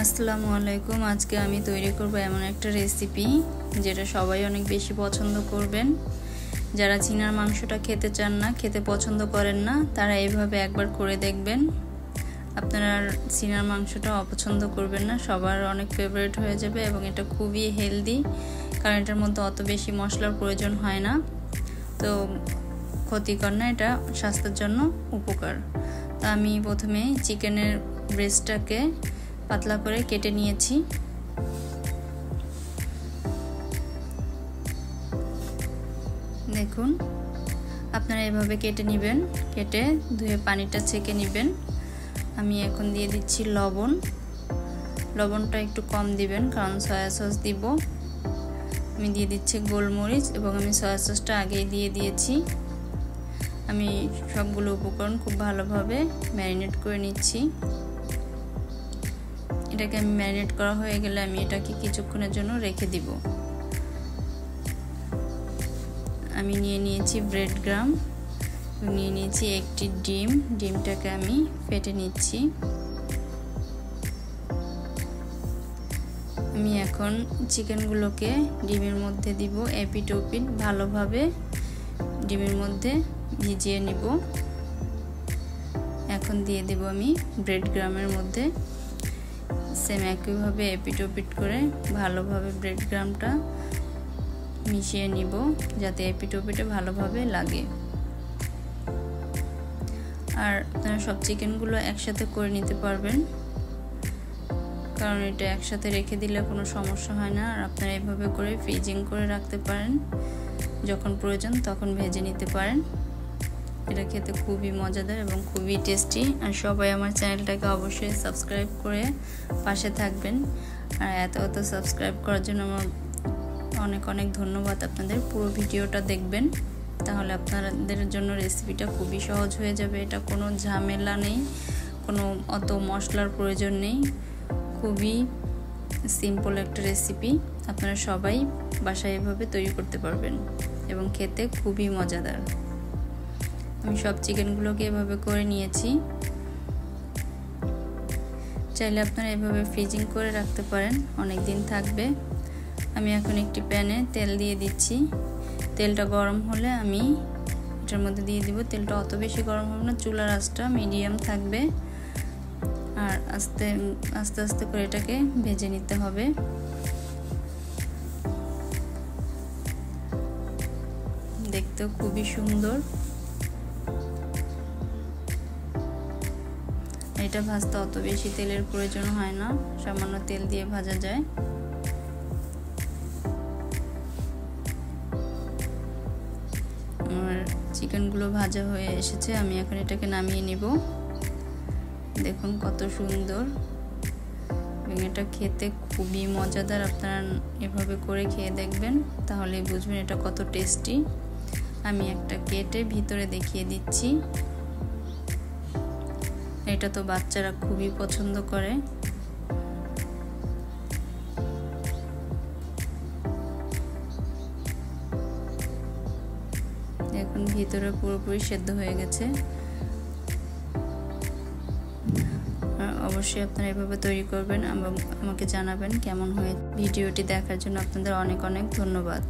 আসসালামু আলাইকুম। আজকে আমি তৈরি করব এমন একটা রেসিপি যেটা সবাই অনেক বেশি পছন্দ করবেন। যারা চিনার মাংসটা খেতে চান না, খেতে পছন্দ করেন না, তারা এইভাবে একবার করে দেখবেন। আপনারা চিনার মাংসটা অপছন্দ করবেন না, সবার অনেক ফেভারিট হয়ে যাবে এবং এটা খুবই হেলদি, কারণ এটার মধ্যে অত বেশি মশলার প্রয়োজন হয় না, তো ক্ষতিকর না, এটা স্বাস্থ্যের জন্য উপকার। তো আমি প্রথমে চিকেনের ব্রেস্টটাকে পাতলা করে কেটে নিয়েছি। দেখুন, আপনারা এভাবে কেটে নেবেন, কেটে ধুয়ে পানিটা ছেঁকে নেবেন। আমি এখন দিয়ে দিচ্ছি লবণ। লবণটা একটু কম দিবেন, কারণ সয়া সস দিব। আমি দিয়ে দিচ্ছি গোলমরিচ, এবং আমি সয়া সসটা আগেই দিয়ে দিয়েছি। আমি সবগুলো উপকরণ খুব ভালোভাবে ম্যারিনেট করে নিচ্ছি। এটাকে আমি ম্যারিনেট করা হয়ে গেলে আমি এটাকে কিছুক্ষণের জন্য রেখে দিব। আমি নিয়ে নিয়েছি ব্রেড গ্রাম, নিয়ে নিয়েছি একটি ডিম। ডিমটাকে আমি ফেটে নিচ্ছি। আমি এখন চিকেনগুলোকে ডিমের মধ্যে দিব, এপিট ওপিট ভালোভাবে ডিমের মধ্যে ভিজিয়ে নিব। এখন দিয়ে দেব আমি ব্রেড গ্রামের মধ্যে, সেম একইভাবে এপিট ওপিট করে ভালোভাবে ব্রেড গ্রামটা মিশিয়ে নিব, যাতে এপিট ওপিটে ভালোভাবে লাগে। আর আপনারা সব চিকেনগুলো একসাথে করে নিতে পারবেন, কারণ এটা একসাথে রেখে দিলে কোনো সমস্যা হয় না। আর আপনারা এভাবে করে ফ্রিজিং করে রাখতে পারেন, যখন প্রয়োজন তখন ভেজে নিতে পারেন। এটা খেতে খুবই মজাদার এবং খুবই টেস্টি। আর সবাই আমার চ্যানেলটাকে অবশ্যই সাবস্ক্রাইব করে পাশে থাকবেন। আর এত সাবস্ক্রাইব করার জন্য আমার অনেক অনেক ধন্যবাদ আপনাদের। পুরো ভিডিওটা দেখবেন, তাহলে আপনাদের জন্য রেসিপিটা খুবই সহজ হয়ে যাবে। এটা কোনো ঝামেলা নেই, কোনো অত মশলার প্রয়োজন নেই, খুবই সিম্পল একটা রেসিপি। আপনারা সবাই বাসায় এভাবে তৈরি করতে পারবেন এবং খেতে খুবই মজাদার। আমি সব চিকেনগুলোকে এভাবে করে নিয়েছি। চাইলে আপনারা এভাবে ফ্রিজিং করে রাখতে পারেন, অনেক দিন থাকবে। আমি এখন একটি প্যানে তেল দিয়ে দিচ্ছি। তেলটা গরম হলে আমি এটার মধ্যে দিয়ে দিব। তেলটা অত বেশি গরম হবে না, চুলার আঁচটা মিডিয়াম থাকবে। আর আস্তে আস্তে করে এটাকে ভেজে নিতে হবে। দেখতেও খুবই সুন্দর। এটা ভাজতে অত বেশি তেলের প্রয়োজন হয় না, সামান্য তেল দিয়ে ভাজা যায়। আমার চিকেনগুলো ভাজা হয়ে এসেছে, আমি এখন এটাকে নামিয়ে নিব। দেখুন কত সুন্দর, এবং এটা খেতে খুবই মজাদার। আপনারা এভাবে করে খেয়ে দেখবেন, তাহলেই বুঝবেন এটা কত টেস্টি। আমি একটা কেটে ভিতরে দেখিয়ে দিচ্ছি। এটা তো বাচ্চারা খুবই পছন্দ করে। এখন ভিতরে পুরোপুরি সেদ্ধ হয়ে গেছে। অবশ্যই আপনারা এভাবে তৈরি করবেন, আমাকে জানাবেন কেমন হয়। ভিডিওটি দেখার জন্য আপনাদের অনেক অনেক ধন্যবাদ।